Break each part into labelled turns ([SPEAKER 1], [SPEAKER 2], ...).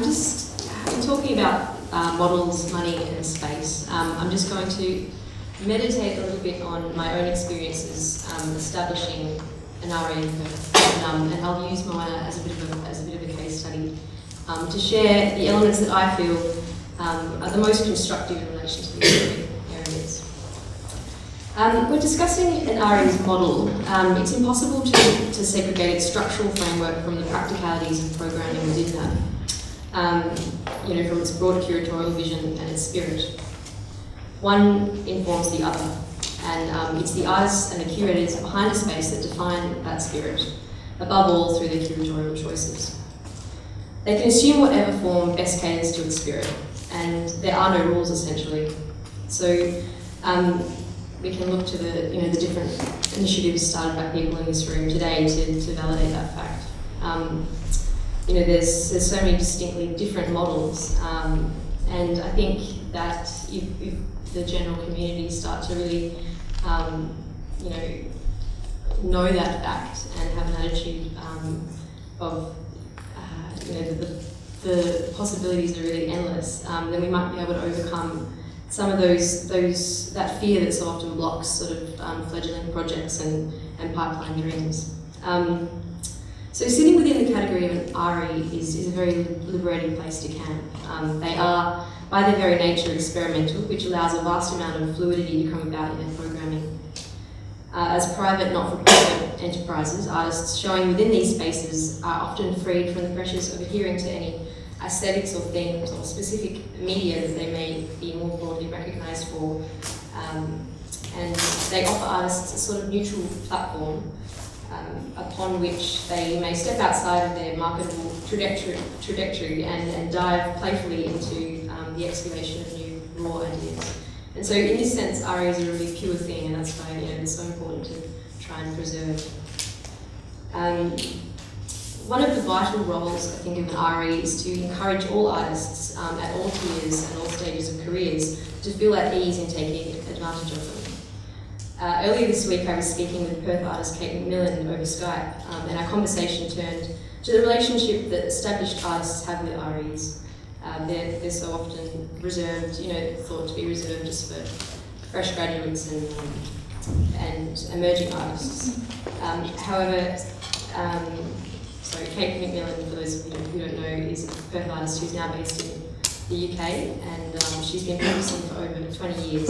[SPEAKER 1] in talking about models, money and space, I'm just going to meditate a little bit on my own experiences establishing an ARI in Perth, and I'll use Moana as a bit of a case study to share the elements that I feel are the most constructive in relation to these three areas. When discussing an ARI's model, it's impossible to segregate its structural framework from the practicalities of programming within that, from its broad curatorial vision and its spirit. One informs the other, and it's the artists and the curators behind the space that define that spirit, above all through their curatorial choices. They can assume whatever form best caters to its spirit, and there are no rules essentially. So we can look to the different initiatives started by people in this room today to validate that fact. There's so many distinctly different models, and I think that if the general community start to really, know that fact and have an attitude of, the possibilities are really endless, then we might be able to overcome some of that fear that so often blocks sort of fledgling projects and pipeline dreams. So sitting within the category of an ARI is a very liberating place to camp. They are, by their very nature, experimental, which allows a vast amount of fluidity to come about in their programming. As private, not-for-profit enterprises, artists showing within these spaces are often freed from the pressures of adhering to any aesthetics or themes or specific media that they may be more broadly recognised for. And they offer artists a sort of neutral platform upon which they may step outside of their marketable trajectory and dive playfully into the excavation of new raw ideas. And so in this sense, ARI is a really pure thing, and that's why it's so important to try and preserve. One of the vital roles, I think, of an ARI is to encourage all artists at all tiers and all stages of careers to feel at ease in taking advantage of them. Earlier this week, I was speaking with Perth artist Mullen over Skype, and our conversation turned to the relationship that established artists have with ARIs. They're so often reserved, thought to be reserved just for fresh graduates and emerging artists. However, Kate McMillan, for those of you who don't know, is a Perth artist who's now based in the UK, and she's been practicing for over 20 years.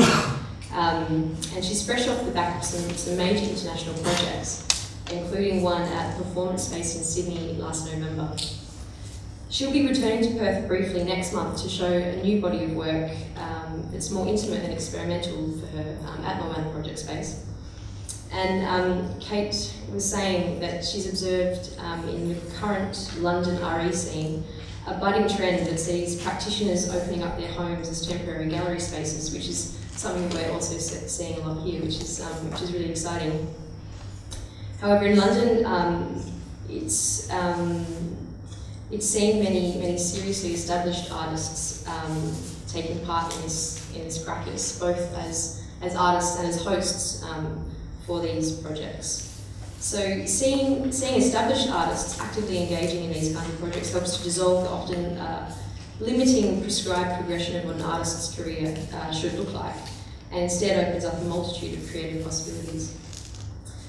[SPEAKER 1] And she's fresh off the back of some major international projects, including one at the Performance Space in Sydney last November. She'll be returning to Perth briefly next month to show a new body of work that's more intimate and experimental for her at Moana Project Space. And Kate was saying that she's observed in the current London RE scene a budding trend that sees practitioners opening up their homes as temporary gallery spaces, which is something we're also seeing a lot here, which is really exciting. However, in London, it's seen many seriously established artists taking part in this practice, both as artists and as hosts for these projects. So seeing established artists actively engaging in these kinds of projects helps to dissolve the often limiting prescribed progression of what an artist's career should look like, and instead opens up a multitude of creative possibilities.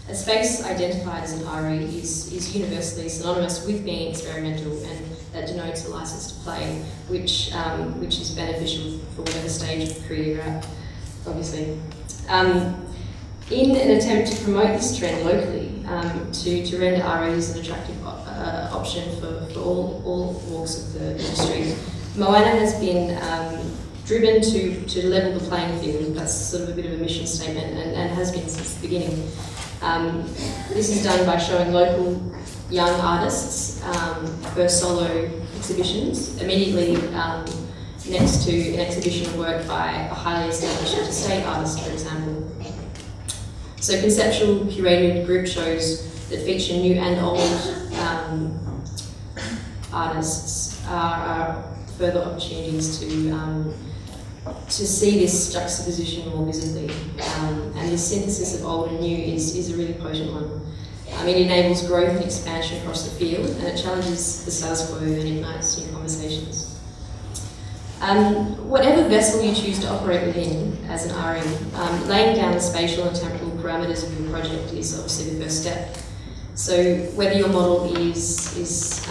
[SPEAKER 1] A space identified as an ARI is universally synonymous with being experimental, and that denotes a license to play, which is beneficial for whatever stage of career you're at, obviously. In an attempt to promote this trend locally, to render ARIs an attractive option for all walks of the industry, Moana has been driven to level the playing field. That's sort of a bit of a mission statement, and has been since the beginning. This is done by showing local young artists first solo exhibitions, immediately next to an exhibition of work by a highly established interstate artist, for example. So conceptual curated group shows that feature new and old artists are further opportunities to see this juxtaposition more visibly, and this synthesis of old and new is a really potent one. It enables growth and expansion across the field, and it challenges the status quo and ignites new conversations. Whatever vessel you choose to operate within as an RE, laying down the spatial and temporal parameters of your project is obviously the first step. So whether your model is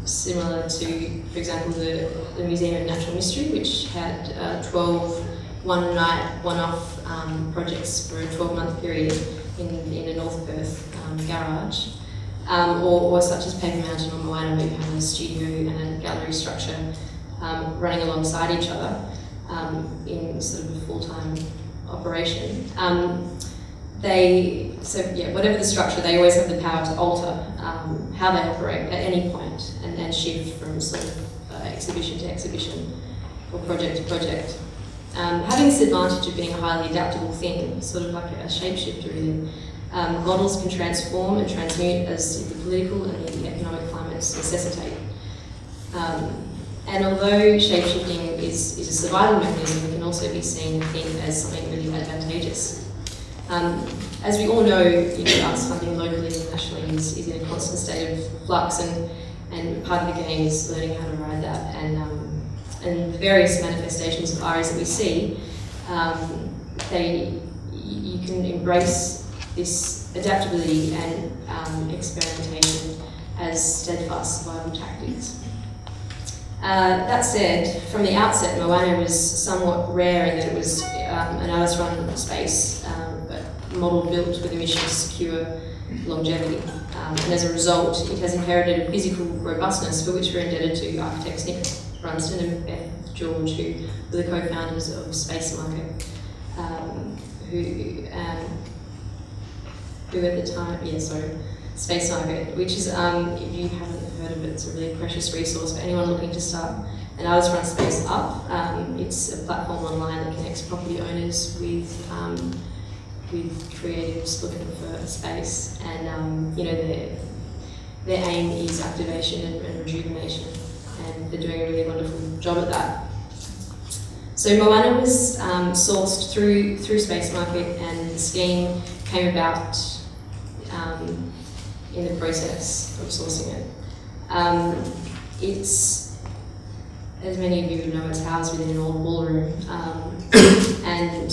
[SPEAKER 1] similar to, for example, the Museum of Natural Mystery, which had 12 one-night, one-off projects for a 12-month period in a North Perth garage, or such as Paper Mountain or Moana, where you have a studio and a gallery structure running alongside each other in sort of a full-time operation. Whatever the structure, they always have the power to alter how they operate at any point and shift from sort of exhibition to exhibition or project to project. Having this advantage of being a highly adaptable thing, sort of like a shapeshifter really, models can transform and transmute as the political and the economic climates necessitate. And although shapeshifting is a survival mechanism, it can also be seen, I think, as something really advantageous. As we all know, arts funding locally and nationally is in a constant state of flux, and part of the game is learning how to ride that. And the various manifestations of ARIs that we see, you can embrace this adaptability and experimentation as steadfast survival tactics. That said, from the outset, Moana was somewhat rare in that it was an artist-run space, but model built with a mission to secure longevity. And as a result, it has inherited a physical robustness for which we're indebted to architects Nick Runston and Beth George, who were the co-founders of Space Market, who at the time, Space Market, which is, if you haven't heard of it, it's a really precious resource for anyone looking to start an artist-run space up. It's a platform online that connects property owners with creatives looking for a space, and their aim is activation and rejuvenation, and they're doing a really wonderful job at that. So Moana was sourced through Space Market, and the scheme came about in the process of sourcing it. It's, as many of you would know, it's housed within an old ballroom, and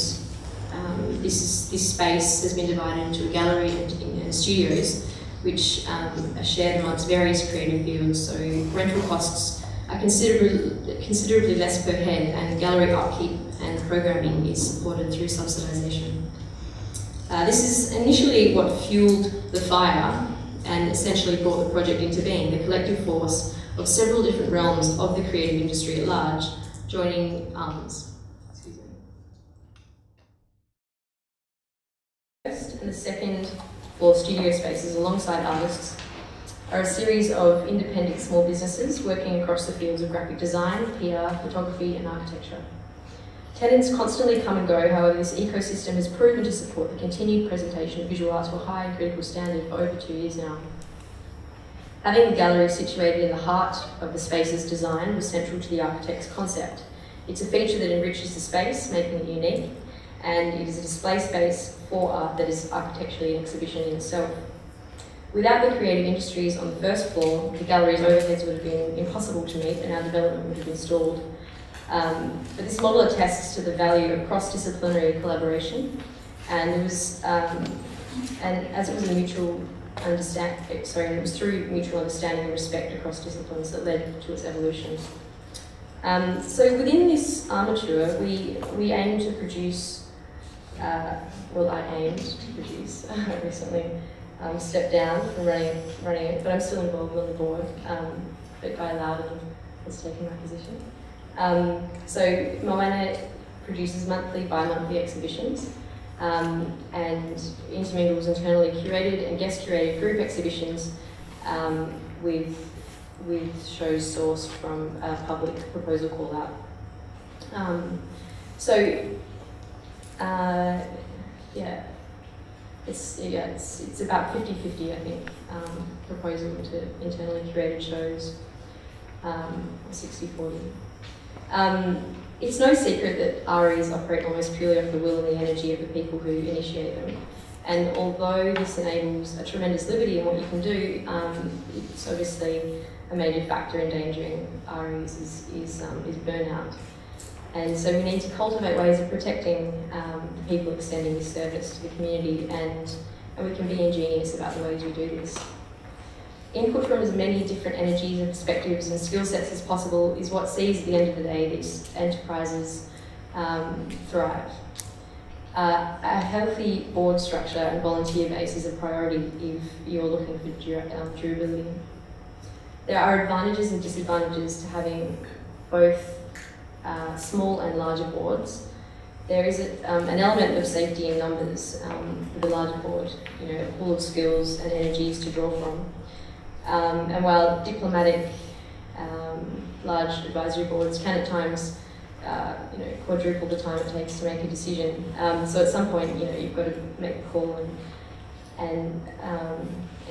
[SPEAKER 1] this space has been divided into a gallery and studios, which are shared amongst various creative fields. So rental costs are considerably less per head, and gallery upkeep and programming is supported through subsidisation. This is initially what fueled the fire and essentially brought the project into being, the collective force of several different realms of the creative industry at large, joining arms. First and the second floor studio spaces alongside artists are a series of independent small businesses working across the fields of graphic design, PR, photography and architecture. Tenants constantly come and go, however this ecosystem has proven to support the continued presentation of visual arts to a high and critical standard for over 2 years now. Having the gallery situated in the heart of the space's design was central to the architect's concept. It's a feature that enriches the space, making it unique, and it is a display space for art that is architecturally an exhibition in itself. Without the creative industries on the first floor, the gallery's overheads would have been impossible to meet and our development would have been stalled. But this model attests to the value of cross-disciplinary collaboration, and it was, it was through mutual understanding and respect across disciplines that led to its evolution. So within this armature, we aim to produce. I aimed to produce. I recently stepped down from running it, but I'm still involved on the board. But Guy Loudon has taken my position. So Moana produces monthly, bi-monthly exhibitions and intermingles internally curated and guest-curated group exhibitions with shows sourced from a public proposal call-out. It's about 50-50, I think, proposal to internally curated shows, 60-40. It's no secret that ARIs operate almost purely off the will and the energy of the people who initiate them, And although this enables a tremendous liberty in what you can do, it's obviously a major factor endangering ARIs is burnout. And so we need to cultivate ways of protecting the people extending this service to the community, and we can be ingenious about the ways we do this. Input from as many different energies and perspectives and skill sets as possible is what sees at the end of the day these enterprises thrive. A healthy board structure and volunteer base is a priority if you're looking for durability. There are advantages and disadvantages to having both small and larger boards. There is an element of safety in numbers with a larger board, you know, a pool of skills and energies to draw from. And while diplomatic large advisory boards can at times you know, quadruple the time it takes to make a decision. So at some point, you know, you've got to make a call and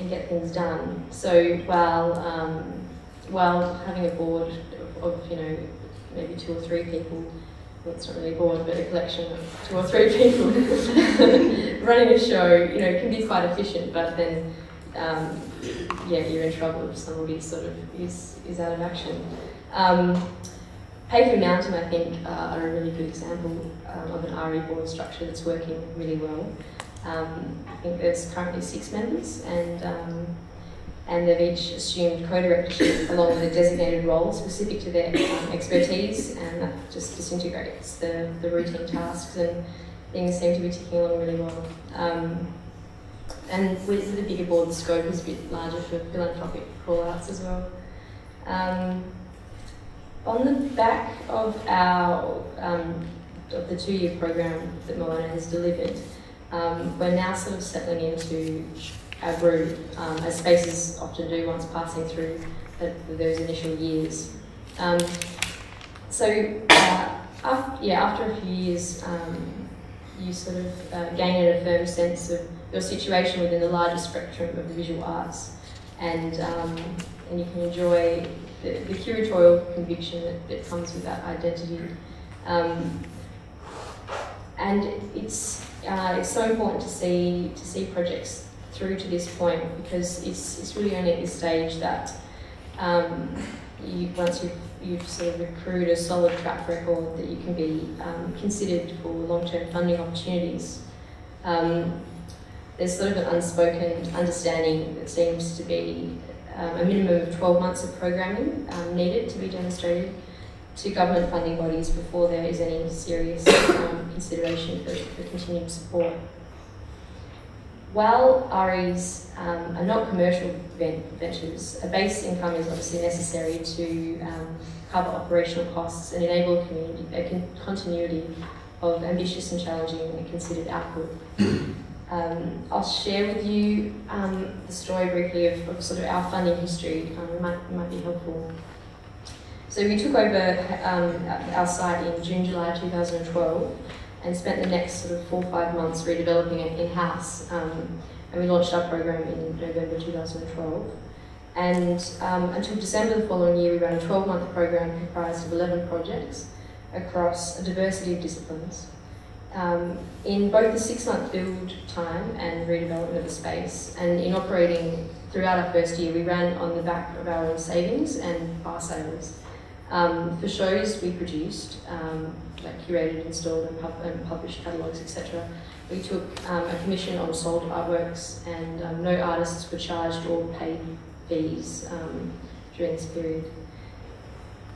[SPEAKER 1] get things done. So while having a board of you know, maybe 2 or 3 people, well, it's not really a board, but a collection of 2 or 3 people running a show, you know, can be quite efficient, but then yeah, you're in trouble if somebody sort of is out of action. Paper Mountain, I think, are a really good example of an ARI board structure that's working really well. I think there's currently 6 members, and they've each assumed co-directorship along with a designated role specific to their expertise, and that just disintegrates the routine tasks, and things seem to be ticking along really well. And with the bigger board, the scope is a bit larger for philanthropic call-outs as well. On the back of our of the 2-year program that Moana has delivered, we're now sort of settling into our groove, as spaces often do once passing through those initial years. After a few years, you sort of gain an affirmed sense of your situation within the larger spectrum of the visual arts, and you can enjoy the curatorial conviction that comes with that identity. And it's so important to see projects through to this point, because it's really only at this stage that once you've sort of accrued a solid track record, that you can be considered for long-term funding opportunities. There's sort of an unspoken understanding that seems to be a minimum of 12 months of programming needed to be demonstrated to government funding bodies before there is any serious consideration for continued support. While ARIs are not commercial ventures, a base income is obviously necessary to cover operational costs and enable a continuity of ambitious and challenging and considered output. I'll share with you the story briefly of sort of our funding history. It might be helpful. So we took over our site in June, July 2012 and spent the next sort of 4 or 5 months redeveloping it in-house. And we launched our program in November 2012. And until December the following year, we ran a 12-month program comprised of 11 projects across a diversity of disciplines. In both the 6-month build time and redevelopment of the space, and in operating throughout our first year, we ran on the back of our own savings and bar sales. For shows we produced, like curated, installed and published catalogues, etc., we took a commission on sold artworks, and no artists were charged or paid fees during this period.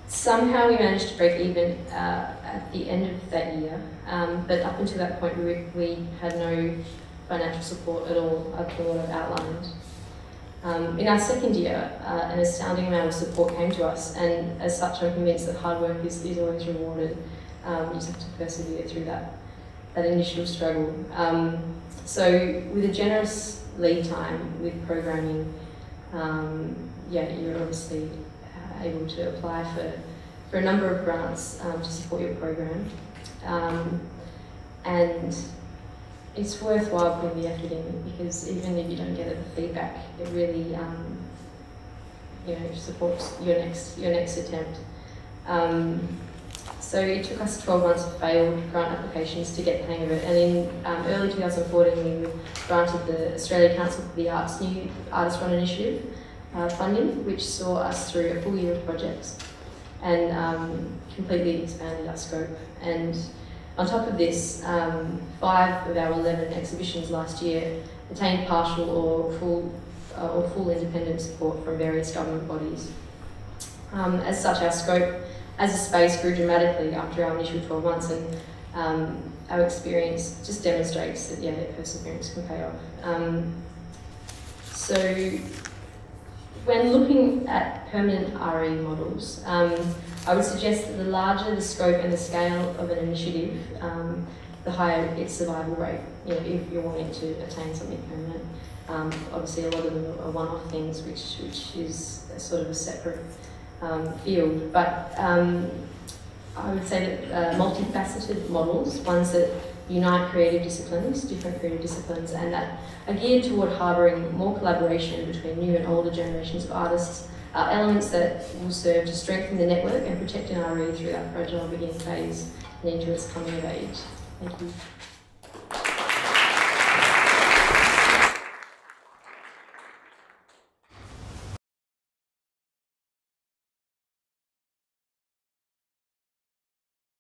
[SPEAKER 1] Somehow we managed to break even at the end of that year, but up until that point we had no financial support at all, up to what I've outlined. In our second year, an astounding amount of support came to us, and as such I'm convinced that hard work is always rewarded. You just have to persevere through that initial struggle. So with a generous lead time with programming, you're obviously able to apply for a number of grants to support your program. And it's worthwhile putting the effort in, because even if you don't get the feedback, it really supports your next attempt. So it took us 12 months of failed grant applications to get the hang of it, and in early 2014 we were granted the Australia Council for the Arts' new Artist Run Initiative funding, which saw us through a full year of projects and completely expanded our scope. And on top of this, 5 of our 11 exhibitions last year attained partial or full independent support from various government bodies. As such, our scope as a space grew dramatically after our initial 12 months, and our experience just demonstrates that, yeah, perseverance can pay off. So when looking at permanent ARI models, I would suggest that the larger the scope and the scale of an initiative, the higher its survival rate, you know, if you're wanting to attain something permanent. Obviously a lot of them are one-off things, which is a sort of a separate field, but I would say that multifaceted models, ones that unite creative disciplines, different creative disciplines, and that are geared toward harbouring more collaboration between new and older generations of artists, are elements that will serve to strengthen the network and protect an RE through that fragile beginning phase and into its coming of age. Thank you.